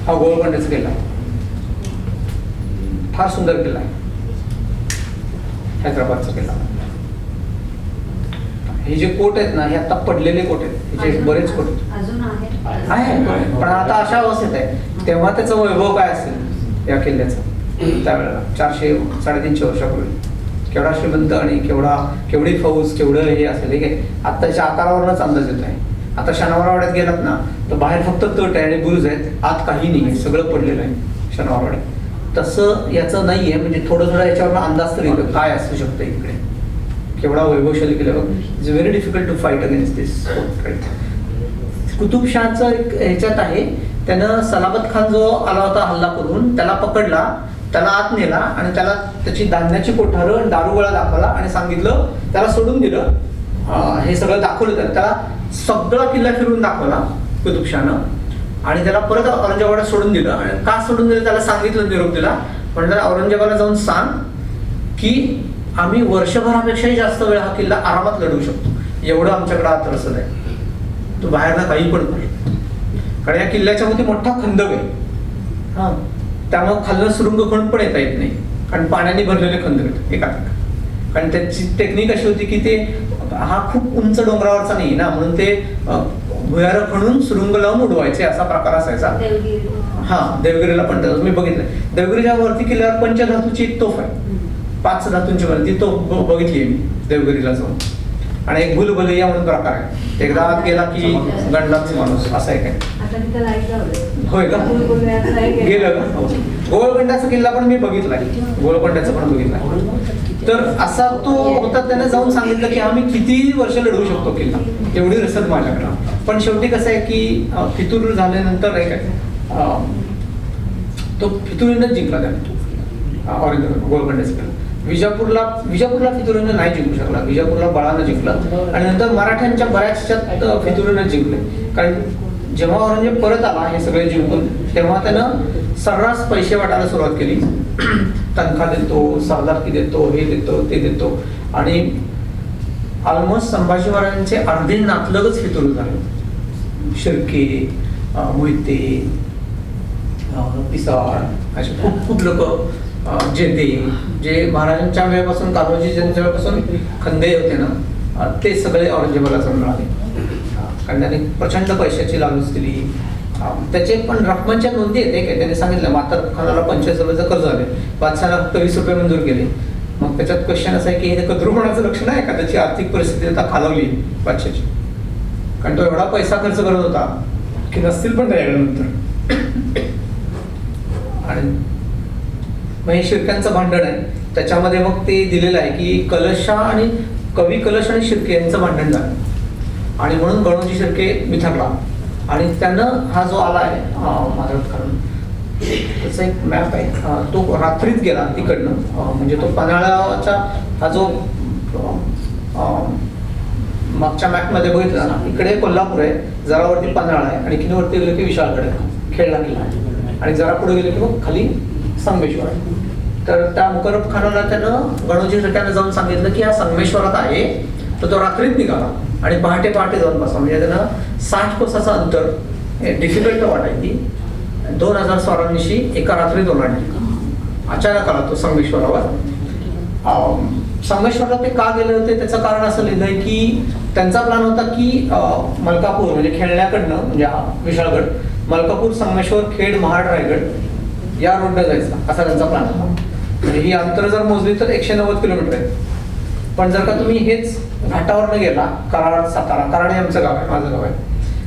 A: हा गोवळकोंड्याचा किल्ला फार सुंदर किल्ला आहे. हैदराबादचा किल्ला. हे जे कोट आहेत ना, हे आता पडलेले कोट आहेत. हे बरेच कोट आहे, पण आता अशा अवस्थेत आहे. तेव्हा त्याचं वैभव काय असेल या किल्ल्याचं त्यावेळेला 400-350 वर्षापूर्वी. केवढा श्रीमंत आणि केवढी फौज, केवढं हे असेल. ठीक आहे, आत्ताच्या आकारावरच अंदाज येत आहे. आता शनिवारवाड्यात गेलात ना तर बाहेर फक्त तट आहे आणि बुरुज आहेत, आत काही नाही आहे, सगळं पडलेलं आहे शनिवारवाड्यात. तसं याचं नाही आहे. म्हणजे थोडं याच्यावर अंदाज तरी येतो काय असू शकतं इकडे. केवढा वैभवशाली केलं. It's very difficult to fight against this. कुतुबशाहचं एक ह्याच्यात आहे, त्यानं सलाबत खान जो आला होता हल्ला करून, त्याला पकडला, त्याला आत नेला आणि त्याला त्याची धान्याची कोठारं दारुगोळा दाखवला आणि सांगितलं, त्याला सोडून दिलं हे सगळं दाखवलं तर त्याला सगळा किल्ला फिरून दाखवला कुतुबशाहनं, आणि त्याला परत औरंगजेबाला सोडून दिलं. आणि का सोडून दिलं त्याला सांगितलं, निरोप दिला, म्हणजे औरंगजेबाला जाऊन सांग की आम्ही वर्षभरापेक्षाही जास्त वेळ हा किल्ला आरामात लढवू शकतो, एवढं आमच्याकडे आत रसद आहे, तू बाहेरनं काही पण कर. कारण या किल्ल्याच्या मध्ये मोठा खंदक आहे, हा, त्यामुळे खाल्लं सुरुंग खणून पण येता येत नाही, कारण पाण्याने भरलेले खंदक आहेत एका. कारण त्याची टेक्निक अशी होती की ते हा खूप उंच डोंगरावरचा नाही ना, म्हणून ते भुयार खणून सुरुंग लावून उडवायचे, असा प्रकार असायचा. हा, देवगिरीला पण मी बघितलंय. देवगिरीच्या वरती किल्ल्यावर पंचधातूची एक तोफ आहे, 5 धातूंची बनली, ती तोफ बघितली मी देवगिरीला जाऊन. आणि एक भुलभुलैया म्हणून प्रकार आहे, एकदा आत गेला की गंडलाच माणूस, असं आहे काय? होय का? गेलं का? गोवळकोंड्याचा किल्ला पण मी बघितलाय, गोवळकोंड्याचा पण बघितलाय. तर असा तो होता, त्याने जाऊन सांगितलं की आम्ही किती वर्ष लढवू शकतो किल्ला, एवढी रसद माझ्याकडे. पण शेवटी कसं आहे की फितूर झाल्यानंतर नाही काय, तो फितुरीनंच जिंकला त्याने गोवळकोंड्याचा किल्ला. विजापूरला फितुरीनं नाही जिंकू शकला, विजापूरला बळानं जिंकलं. आणि नंतर मराठ्यांच्या बऱ्याचशात फितुरीनं जिंकले. कारण जेव्हा औरंगजेब परत आला हे सगळे जिंकून, तेव्हा त्यानं सर्रास पैसे वाटायला सुरुवात केली. तनखा देतो, सरदारकी देतो, हे देतो, ते देतो. आणि ऑलमोस्ट संभाजी महाराजांचे अर्धे नातलगच फितूर झाले. शिर्के, मोहिते, पिसाळ, असे खूप लोक, जेदे, जे महाराजांच्या वेळेपासून, कान्होजी यांच्या वेळेपासून खंदे होते ना, ते सगळे औरंगजेबाला जाऊन राहिले. कारण त्यांनी प्रचंड पैशाची लालूच दिली. त्याचे पण रकमांच्या नोंदी आहेत, त्याने सांगितलं मातर खानाला 45,000 कर्ज आले, बादशाला फक्त 20 रुपये मंजूर केले. मग त्याच्यात क्वेश्चन असं आहे की हे कद्रूपणाचं लक्षण आहे का, त्याची आर्थिक परिस्थिती आता खालावली बादशाची, कारण तो एवढा पैसा खर्च करत होता की नसतील पण त्याच्याकडे नंतर. आणि मग हे शिर्क्यांचं भांडण आहे, त्याच्यामध्ये मग ते दिलेलं आहे की कवी कलश आणि शिर्के यांचं भांडण झालं, आणि म्हणून गणोजी शिर्के बिथरला. आणि त्यानं हा जो आला आहे महाराज काढून, त्याचा एक मॅप आहे, तो रात्रीच गेला तिकडनं. म्हणजे तो पन्हाळ्याचा हा जो मागच्या मॅपमध्ये बघितला ना, इकडे कोल्हापूर आहे, जरा वरती पन्हाळा आहे, आणि किनावरती गेलं की विशाळगड आहे, खेळला किल्ला, आणि जरा पुढे गेले की मग खाली संगमेश्वर आहे. तर त्या मुकरब खानाला त्यानं गणोजी शिर्क्यानं जाऊन सांगितलं की हा संगमेश्वरात आहे. तर तो रात्रीत निघाला आणि पहाटे जाऊन बसला. म्हणजे त्यानं 60 कोसाचं अंतर, डिफिकल्ट वाटायची, 2000 स्वारांनिशी एका रात्रीत ओलांडली. अचानक आला तो संगमेश्वरावर. संगमेश्वरला ते का गेले होते त्याचं कारण असं लिहिलंय की त्यांचा प्लॅन होता की मलकापूर म्हणजे खेळण्याकडनं, म्हणजे विशाळगड, मलकापूर, संगमेश्वर, खेड, महाड, रायगड या रोडने जायचा, असा त्यांचा प्लॅन होता. म्हणजे ही अंतर जर मोजली तर 190 किलोमीटर आहे. पण जर का तुम्ही हेच घाटावरनं गेला, कराड, सातारा, कराड हे आमचं गाव आहे, माझं गाव आहे.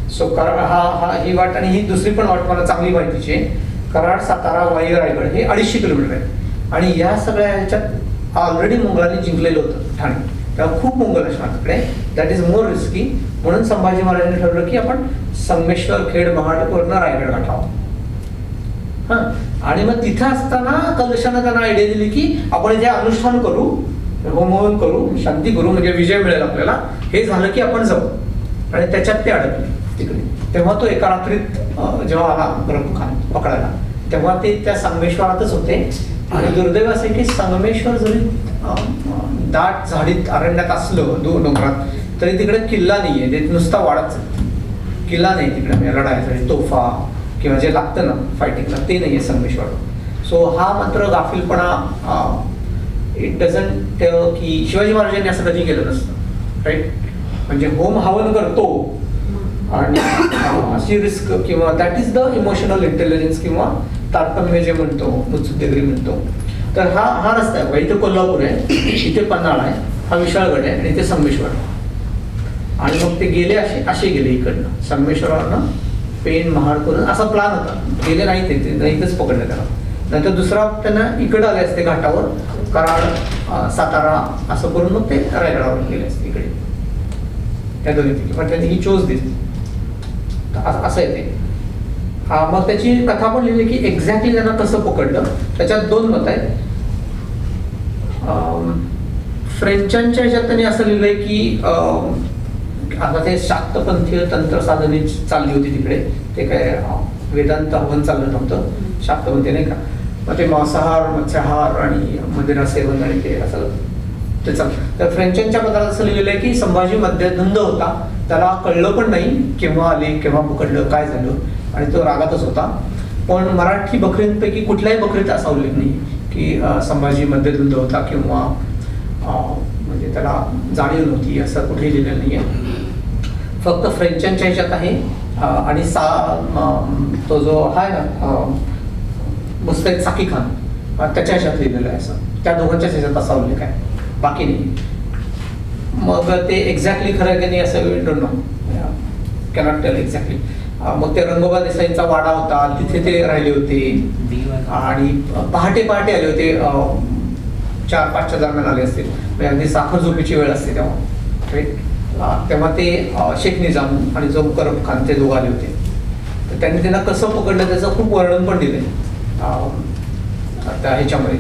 A: सो कराड ही वाट, आणि ही दुसरी पण वाट मला चांगली माहितीची आहे. कराड, सातारा, वाई, रायगड हे 250 किलोमीटर आहे. आणि या सगळ्या ह्याच्यात ऑलरेडी मुघलांनी जिंकलेलं होतं ठाणे, तेव्हा खूप मुघल असणार तिकडे, दॅट इज मोर रिस्की. म्हणून संभाजी महाराजांनी ठरवलं की आपण संगमेश्वर, खेड, महाड वरनं रायगड गाठावं. आणि मग तिथं असताना कलशानं त्यांना आयडिया दिली की आपण जे अनुष्ठान करू, होमहवन करू, शांती करू, म्हणजे विजय मिळेल आपल्याला. हे झालं की आपण जाऊ. आणि त्याच्यात ते अडकले तिकडे. तेव्हा तो एका रात्रीत जेव्हा आला मुकरब खान पकडायला, तेव्हा ते त्या संगमेश्वरातच होते. आणि दुर्दैव असे की संगमेश्वर जरी दाट झाडीत अरण्यात असलं डोंगरात, तरी तिकडे किल्ला नाहीये, ते नुसता वाढत किल्ला नाही तिकडे, म्हणजे लढायसाठी तोफा किंवा जे लागतं ना फायटिंगला, ते नाहीये संगमेश्वर. सो हा मात्र गाफीलपणा, इट डझंट की शिवाजी महाराजांनी असं कधी केलं नसतं, राईट. म्हणजे होम हवन करतो आणि अशी रिस्क, किंवा that is the emotional intelligence किंवा तारतम्य जे म्हणतो, मुत्सुद्देगिरी म्हणतो. तर हा रस्ता आहे. इथे कोल्हापूर आहे, इथे पन्हाळा आहे, हा विशाळगड आहे, आणि इथे संगमेश्वर. आणि मग ते गेले असे गेले इकडनं संगमेश्वरावरनं पेन, महाड करून असा प्लॅन होता. गेले नाही, ते इथंच पकडलं त्याला. नंतर दुसरा त्यांना इकडं आले असते घाटावर, कराड, सातारा असं करून मग ते रायगडावर गेले असते इकडे, त्या दोन्ही. पण त्यांनी ही चोच दिली, असं आहे ते. मग त्याची कथा पण लिहिली की एक्झॅक्टली त्यांना कसं पकडलं. त्याच्यात 2 मत आहेत. फ्रेंचांच्या ह्याच्यात त्यांनी असं लिहिलंय की आता ते शाक्तपंथीय तंत्र साधने चालली होती तिकडे, ते काय वेदांत हवन चाललं नव्हतं, शाक्तपंथी नाही का, मग ते मांसाहार मत्स्याहार आणि मदिरा सेवन आणि ते असं त्याचं. तर फ्रेंचांच्या पत्रात असं लिहिलेलं आहे की संभाजी मध्यधुंद होता, त्याला कळलं पण नाही केव्हा आले केव्हा पकडलं काय झालं, आणि तो रागातच होता. पण मराठी बखरींपैकी कुठल्याही बखरीत असा उल्लेख नाही की संभाजी मध्यधुंद होता किंवा म्हणजे त्याला जाणीव नव्हती, असं कुठेही लिहिलेलं नाही आहे. फक्त फ्रेंचांच्या ह्याच्यात आहे. आणि तो जो आहे ना मुस्तैद साकी खान, त्याच्या ह्याच्यात लिहिलेलं आहे असं, त्या दोघांच्याच ह्याच्यात असा उल्लेख आहे, बाकी नाही. मग ते एक्झॅक्टली खरं आहे की नाही असं we don't know, cannot tell exactly. मग ते रंगोबा देसाईंचा वाडा होता, तिथे ते राहिले होते आणि पहाटे पहाटे आले होते, 4-5च्या दरम्यान आले असतील, म्हणजे अगदी साखर झोपेची वेळ असते तेव्हा, राईट. तेव्हा ते शेख निजाम आणि जो मुकरब खान ते दोघं आले होते. तर त्यांनी त्यांना कसं पकडलं त्याचं खूप वर्णन पण दिलंय त्या ह्याच्यामध्ये,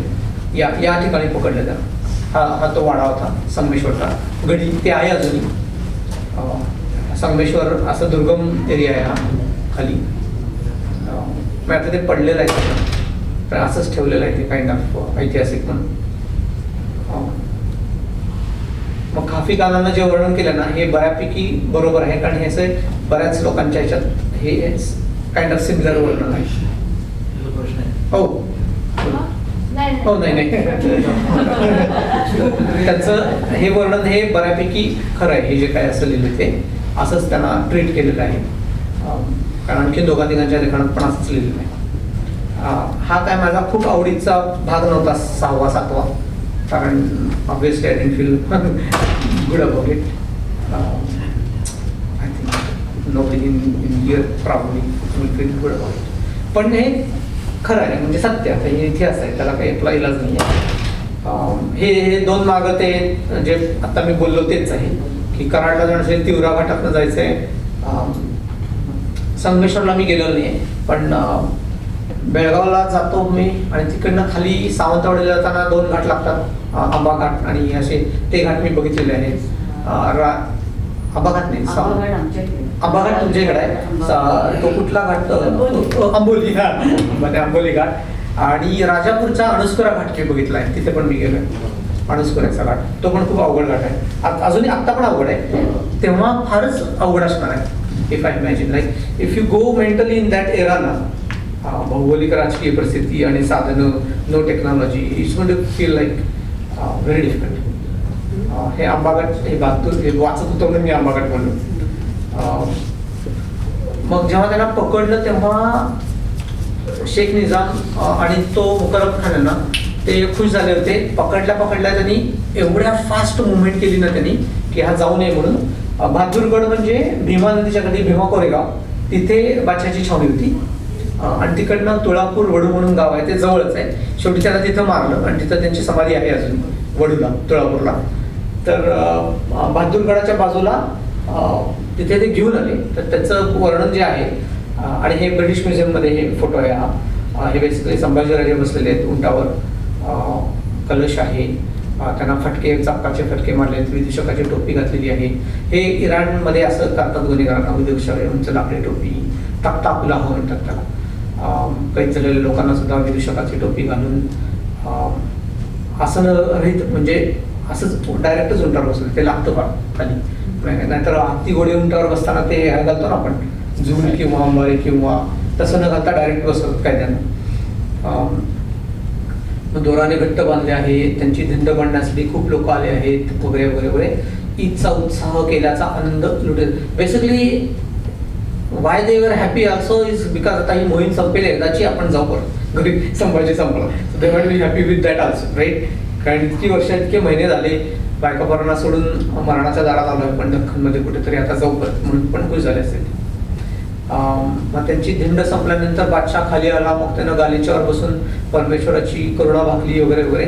A: या ठिकाणी पकडलं त्यांना. हा तो वाडा होता संगमेश्वरचा, गडी ते आहे अजूनही. संगमेश्वर असं दुर्गम एरिया आहे हा खाली, मग आता ते पडलेलं आहे, तर असंच ठेवलेलं आहे ते काइंड ऑफ ऐतिहासिक म्हणून. मग खाफी खानानं जे वर्णन केलं ना हे बऱ्यापैकी बरोबर आहे, कारण हे असं बऱ्याच लोकांच्या ह्याच्यात हे काइंड ऑफ सिमिलर वर्णन आहे. हो हो नाही त्याचं हे वर्णन हे बऱ्यापैकी खरं आहे, हे जे काय असं लिहिलं ते असंच त्यांना ट्रीट केलेलं आहे, कारण आणखी दोघा-तिघांच्या लेखनात पण असंच लिहिलेलं आहे. हा काय माझा खूप आवडीचा भाग नव्हता 6वा-7वा, कारण obviously I didn't feel good about it. I think nobody in here probably will feel good about it. पण हे खरं आहे, म्हणजे सत्य आहे, हे इतिहास आहे, त्याला काही आपला इलाज नाही आहे. हे 2 मार्ग ते जे आता मी बोललो तेच आहे की कराडला जाणं असेल, तिवरा घाटातनं जायचं आहे. संगमेश्वरला मी गेलेलो नाही आहे, पण बेळगावला जातो मी, आणि तिकडनं खाली सावंतवाडीला जाताना 2 घाट लागतात, आंबा घाट आणि असे ते घाट मी बघितलेले आहेत. आंबा घाट नाही, आंबा घाट तुमच्याकडे आहे, तो कुठला घाट, आंबोली, आंबोली घाट. आणि राजापूरचा अणुस्कुरा घाट मी बघितला आहे, तिथे पण मी गेलोय. अणुस्कुऱ्याचा घाट तो पण खूप अवघड घाट आहे, अजूनही आत्ता पण अवघड आहे, तेव्हा फारच अवघड असणार आहे. If I imagine like if you go mentally in that era ना, भौगोलिक राजकीय परिस्थिती आणि साधनं, no technology, it's going to feel like very difficult. हे आंबाघाट हे बहात्तूर हे वाचत होतो म्हणून मी आंबाघाट म्हणलो. मग जेव्हा त्यांना पकडलं तेव्हा शेख निजाम आणि तो मुकरब खान ना ते खुश झाले होते. पकडल्या त्यांनी एवढ्या फास्ट मुवमेंट केली ना त्यांनी की हा जाऊ नये म्हणून. बहादूरगड म्हणजे भीमा नदीच्या कडे भीमा कोरेगाव, तिथे बादशाची छावणी होती आणि तिकडनं तुळापूर वडू म्हणून गाव आहे, ते जवळच आहे. शेवटी त्याला तिथं मारलं आणि तिथं त्यांची समाधी आहे अजून वडूला, तुळापूरला. तर बहादूरगडाच्या बाजूला तिथे ते घेऊन आले. तर त्याचं वर्णन जे आहे, आणि हे ब्रिटिश म्युझियममध्ये हे फोटो आहे. हे बेसिकली संभाजीराजे बसलेले आहेत उंटावर, कलश आहे, त्यांना फटके, चापकाचे फटके मारले आहेत, विदूषकाची टोपी घातलेली आहे. हे इराणमध्ये असं करतात गुन्हेगारांना, विदूषक लाकडी टोपी, तख्ता हो म्हणतात त्याला. काही झालेल्या लोकांना सुद्धा विदूषकाची टोपी घालून आसन रहित, म्हणजे असंच डायरेक्टच उंटावर बसलं, ते लागतं फार खाली. नाहीतर हत्ती घोडे उंटावर बसताना ते घालतो ना आपण, झूल किंवा अंबारी किंवा तसं न घालता डायरेक्ट बसवत कायद्यानं. दोराने घट्ट बांधले आहेत, त्यांची धिंड बांधण्यासाठी खूप लोक आले आहेत वगैरे वगैरे वगैरे. ईदचा उत्साह केल्याचा आनंद लुटेल. बेसिकली वाय दे वर हॅपी ऑल्सो इज बिकॉज आता ही मोहीम संपेल एकदाची, आपण जाऊ परत घरी, संभाजी संपला, so they won't be happy with that also, right. कारण इतकी वर्ष, इतके महिने झाले, बायका पोरांना सोडून मरणाच्या दारात आलोय पण दख्खनमध्ये कुठेतरी, आता जाऊ परत म्हणून पण खुश झाले असेल. मग त्यांची धिंड संपल्यानंतर बादशाह खाली आला. मग त्यानं गालीच्यावर बसून परमेश्वराची करुणा भागली वगैरे वगैरे.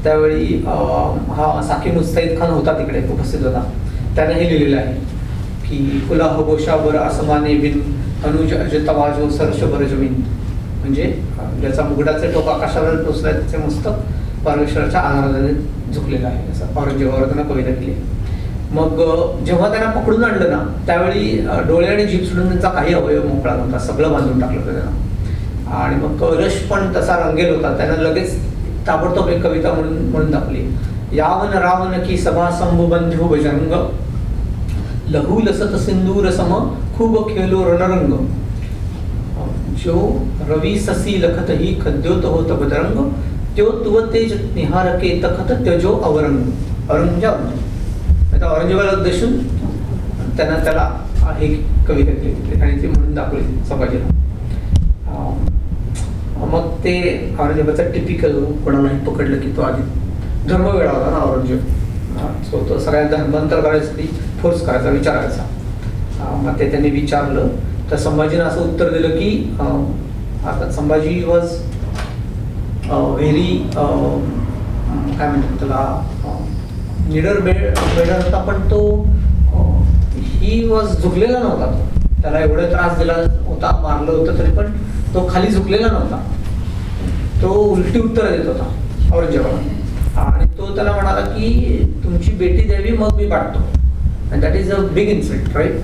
A: त्यावेळी हा साकी मुस्तैद खान होता तिकडे, उपस्थित होता. त्याने हे लिहिलेलं आहे की खुला हबोशा बर आसमाने बिन अनुज अजतवाजो सरश बर जमीन, म्हणजे ज्याचा मुगडाचे टोक आकाशाला टोचलाय त्याचे मस्तक परमेश्वराच्या आधाराने झुकलेला आहे, असं औरंगजेबावर त्यांना कविता केली. मग जेव्हा त्यांना पकडून आणलं ना त्यावेळी डोळे आणि जीभ सोडून त्यांचा काही अवयव मोकळा नव्हता, सगळं बांधून टाकलं होतं त्यांना. आणि मग कौरश पण तसा रंगेल होता, त्यांना लगेच ताबडतोब एक कविता म्हणून दाखवली. यावन रावण की सभा संभुबंधू भजंग, लहू लसत सिंदूर सम खूब खेलो रणरंग, जो रवी ससी लखत ही खद्योत होत बदरंग, त्यो तुव तेज निहारके तखत त्यजो अवरंग. औरंग म्हणजे आता औरंगजेबाला उद्देशून त्याला ही कविता केली आणि ती म्हणून दाखवली संभाजीला. मग ते औरंगजेबाचा टिपिकल, कोणालाही पकडलं की तो आधी धर्मवेळा होता ना औरंगजेब, सो तो सगळ्या धर्मांतर करायसाठी फोर्स करायचा, विचारायचा. मग ते त्यांनी विचारलं तर संभाजीनं असं उत्तर दिलं की आता संभाजी वॉज व्हेरी काय म्हणतात त्याला, निडर बेडर होता, पण तो ही वॉज झुकलेला नव्हता. तो त्याला एवढा त्रास दिला होता, मारलं होतं तरी पण तो खाली झुकलेला नव्हता. तो उलटी उत्तर देत होता औरंगजेबाला. आणि तो त्याला म्हणाला की तुमची बेटी द्यावी मग मी पाठतो. And that is a big incident, right.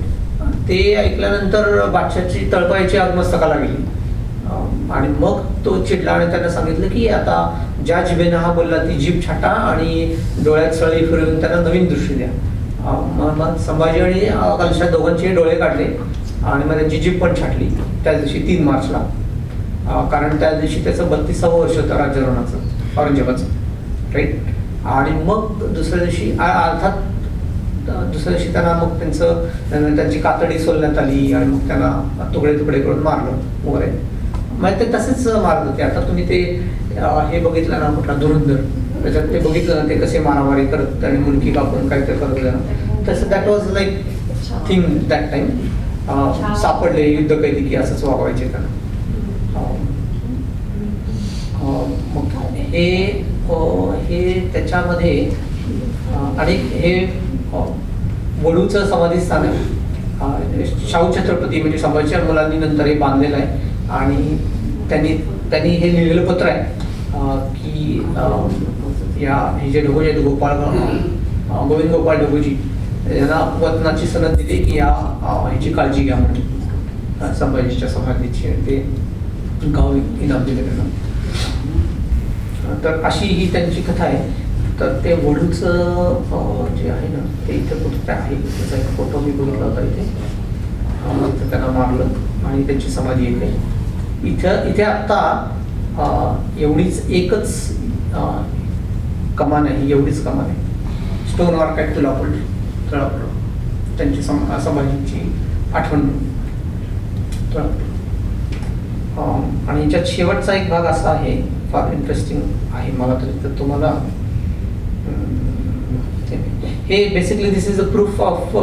A: ते ऐकल्यानंतर बादशाहची तळपायाची आग मस्तकाला गेली. आणि मग तो चिडला आणि त्यानं सांगितलं की आता ज्या जिभेनं हा बोलला ती जीभ छाटा आणि डोळ्यात सळी फिरवून त्यांना नवीन दृष्टी द्या. मग संभाजी आणि कलशा दोघांचे डोळे काढले आणि मग त्यांची जीभ पण छाटली त्या दिवशी 3 मार्चला. कारण त्या दिवशी त्याचं 32वं वर्ष होतं राज्यारोहणाचं, औरंगजेबाचं, राईट. आणि मग दुसऱ्या दिवशी अर्थात दुसऱ्या दिवशी त्यांना मग त्यांची कातडी सोलण्यात आली आणि मग त्यांना तुकडे तुकडे करून मारलं वगैरे. मग ते तसेच मारत होते. आता तुम्ही ते हे बघितलं ना कुठला धुरंधर, त्याच्यात ते बघितलं ना ते कसे मारामारी करत आणि मुलगी कापून काय ते करत होते ना, तसं that was like thing that time. सापडले युद्ध कैदी की असंच वागवायचे त्यांना. मग हे त्याच्यामध्ये आणि हे वडूचं समाधीस्थान आहे. शाहू छत्रपती म्हणजे संभाजीच्या मुलांनी नंतर हे बांधलेलं आहे. आणि त्यांनी हे लिहिलेलं पत्र आहे की हे जे ढोगोजी आहेत गोविंद गोपाळ ढोगोजी यांना वतनाची सनद दिली की ह्याची काळजी घ्या म्हणून संभाजीच्या समाधीची. ते गाव इनाम दिले त्यांना. तर अशी ही त्यांची कथा आहे. तर ते वडूचं जे आहे ना ते इथं कुठं आहे, त्याचा एक फोटो मी बघितला होता इथे. तर त्यांना मारलं आणि त्यांची समाधी येते इथे. आत्ता एवढीच एकच कमान आहे, एवढीच कमान आहे. स्टोन वर्क आहे तळापूर त्यांची संभाजीची आठवण. आणि याच्यात शेवटचा एक भाग असा आहे, फार इंटरेस्टिंग आहे मला तरी. तर तुम्हाला हे basically this is a proof of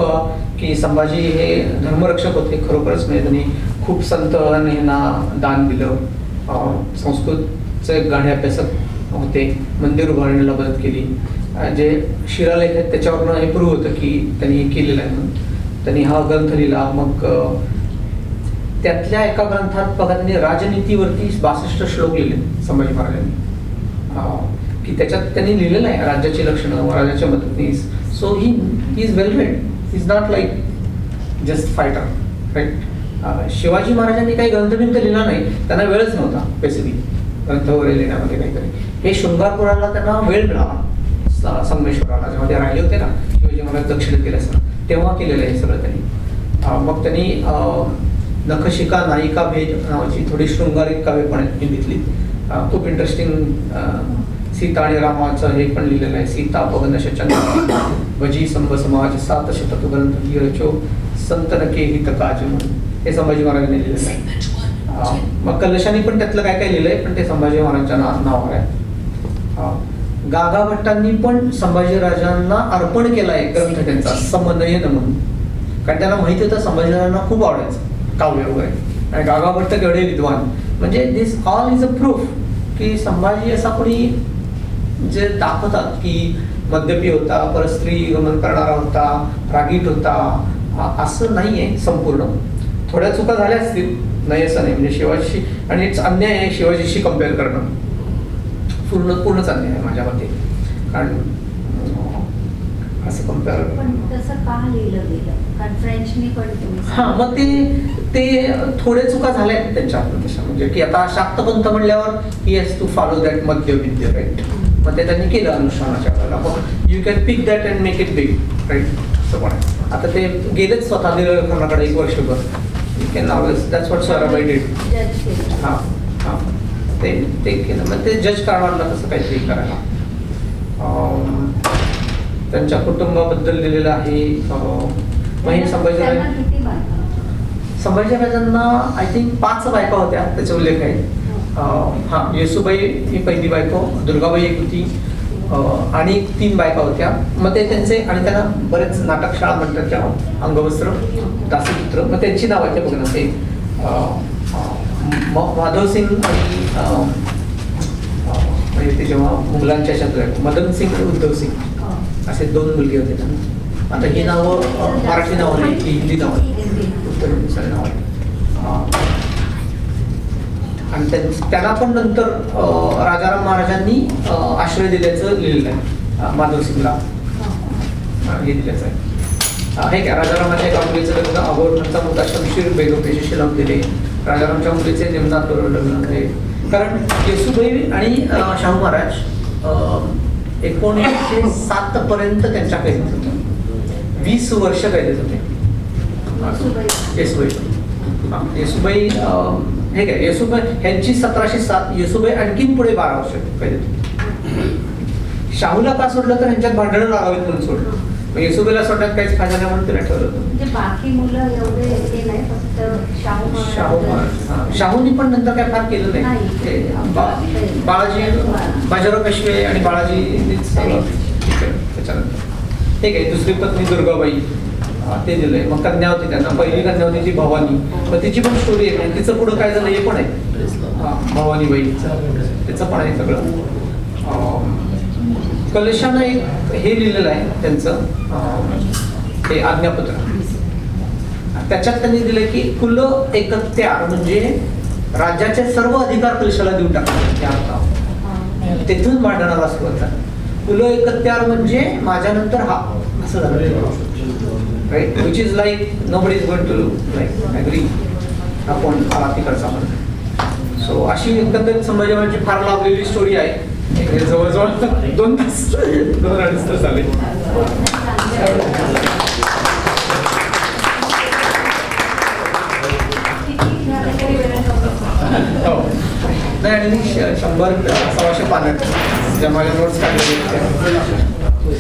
A: की संभाजी हे धर्मरक्षक होते खरोखरच. म्हणजे त्यांनी खूप संत यांना दान दिलं, संस्कृतचे गाणे अभ्यासक होते, मंदिर उभारण्याला मदत केली. जे शिलालेख आहेत त्याच्यावरनं हे प्रूव्ह होतं की त्यांनी हे केलेलं आहे म्हणून. त्यांनी हा ग्रंथ लिहिला. मग त्यातल्या एका ग्रंथात बघा त्यांनी राजनीतीवरती 62 श्लोक लिहिले संभाजी महाराजांनी, की त्याच्यात त्यांनी लिहिलेलं आहे राज्याची लक्षणं, राजाच्या मदतनीस. So he is well read, he is not like just fighter, right. Shivaji महाराजांनी काही ग्रंथबिंत लिहिला नाही, त्यांना वेळच नव्हता बेसिकली ग्रंथ वगैरे लिहिण्यामध्ये काहीतरी. हे शृंगारपुराला त्यांना वेळ मिळाला, संगमेश्वराला जेव्हा ते राहिले होते ना शिवाजी महाराज दक्षिणेत गेले असताना, तेव्हा केलेलं आहे सगळं त्यांनी. मग त्यांनी नखशिका नायिका भेद नावाची थोडी शृंगारिक काव्य पण हिंदीतली खूप इंटरेस्टिंग. सीता आणि रामाचं हे पण लिहिलेलं आहे. सीता पवन शचंद्र भजी संभ समाज 7 शतक ग्रंथ रचो संतनके हित काज म्हणून हे संभाजी महाराजांनी लिहिलेलं आहे. मग कलशाने पण त्यातलं काय काय लिहिलंय, पण ते संभाजी महाराजांच्या नावावर आहे. गागा भट्टांनी पण संभाजी राजांना अर्पण केलाय ग्रंथ त्यांचा समनयन म्हणून, कारण त्यांना माहिती होतं संभाजीराजांना खूप आवडायचं काव्य वगैरे. आणि गागा भट्ट केवढे विद्वान. म्हणजे दिस ऑल इज अ प्रूफ की संभाजी असा कोणी जे दाखवतात की मद्यपी होता, परस्त्री गमन करणारा होता, रागीट होता, असं नाहीये संपूर्ण. थोड्या चुका झाल्या असतील, नाही असं नाही. म्हणजे शिवाजी आणि इट्स अन्याय आहे शिवाजीशी कम्पेअर करणं, पूर्णच अन्याय आहे माझ्या मते. कारण असं कम्पेअर.
B: पण तसं का लिहिलं गेलं? कारण फ्रेंचनी पण तुम्ही
A: हां, मग ते थोडे चुका झाल्या आहेत त्यांच्याकडून तशा, म्हणजे की आता शाक्तपंथ म्हणल्यावर he has to follow that मध्य विद्य, राईट. मग ते त्यांनी केलं अनुष्ठानाच्या वेळेला. मग you can pick that and make it big, right. असं पण आहे. आता ते गेलेच स्वतः निरखनाकडे 1 वर्षभर. You can always, that's what Soyarabai did.
B: जज केलं.
A: हां हां, ते केलं. मग ते जज करणार ना तसं काहीतरी करायला. त्यांच्या कुटुंबाबद्दल लिहिलेलं आहे.
B: त्यांना किती बायका?
A: संभाजी राजांना आय थिंक 5 बायका होत्या, त्याचा उल्लेख आहे. हां, येसूबाई ही पहिली बायको, दुर्गाबाई एक होती, आणि 3 बायका होत्या. मग ते त्यांचे, आणि त्यांना बरेच नाटकशाळा म्हणतात त्या, अंगवस्त्र, दासीपुत्र. मग त्यांची नाव आहेत बघा ना, ते माधवसिंग आणि म्हणजे ते जेव्हा मुघलांच्या ह्याच्यात मदनसिंग आणि उद्धवसिंग असे 2 मुलगे होते त्यांना. आता ही नावं मराठी नावं नाही, ही हिंदी नावं आहेत, उत्तर हिंदी नाव आहे. आणि त्यांना पण नंतर राजाराम महाराजांनी आश्रय दिल्याचं लिहिलेलं आहे. माधवसिंगला हे दिल्याचं आहे. हे काय, राजारामाच्या एका मुलीचं लग्न अगोदरचा मुलगा शमशीर बेगम त्याच्याशी लावून दिले. राजारामच्या मुलीचे निमनाथ बरोबर लग्न झाले. कारण येसूबाई आणि शाहू महाराज 1907 पर्यंत त्यांच्या कैदेत होते. 20 वर्ष कैदेत होते येसूबाई. येसूबाई हे काय, येसूबाई ह्यांची 1707, येसूबाई आणखीन पुढे 12 वर्ष कैदेत होते. शाहूला का सोडलं तर ह्यांच्यात भांडणं लागावीत म्हणून सोडलं. येसूबाईला सोडण्यात काहीच फायदा नाही म्हणून तिला ठेवलं होतं.
B: म्हणजे बाकी मुलं एवढे हे नाही, फक्त
A: शाहूनी पण नंतर काय फार केलं नाही. बाळाजी, बाजीराव पेशवे आणि बाळाजीनीच सगळं त्याच्यानंतर. ठीक आहे, दुसरी पत्नी दुर्गाबाई ते दिलंय. मग कन्या होती त्यांना, पहिली कन्या होती ती भवानी. मग तिची पण स्टोरी आहे, तिचं पुढं काय झालं हे पण आहे. भवानीबाई त्याचं पण आहे सगळं. कलशानं एक हे लिहिलेलं आहे त्यांचं, ते आज्ञापत्र. त्याच्यात त्यांनी दिलं की कुल एकत्यार म्हणजे राज्याचे सर्व अधिकार कलशाला देऊन टाकले. तिथून भांडणाला सुरुवात झाली. कुल एकत्यार म्हणजे माझ्यानंतर हा, असं झालं, right. Which is like nobody is going to like agree आपण आला तिकडचा म्हणून. सो अशी एकंदरीत संभाजी महाराजांची फार लाभलेली स्टोरी आहे. जवळजवळ 2 तास 2-2.5 तास झाले. नाही, आणि 100-125 पानं ज्या माझ्या नोट्स काढलेल्या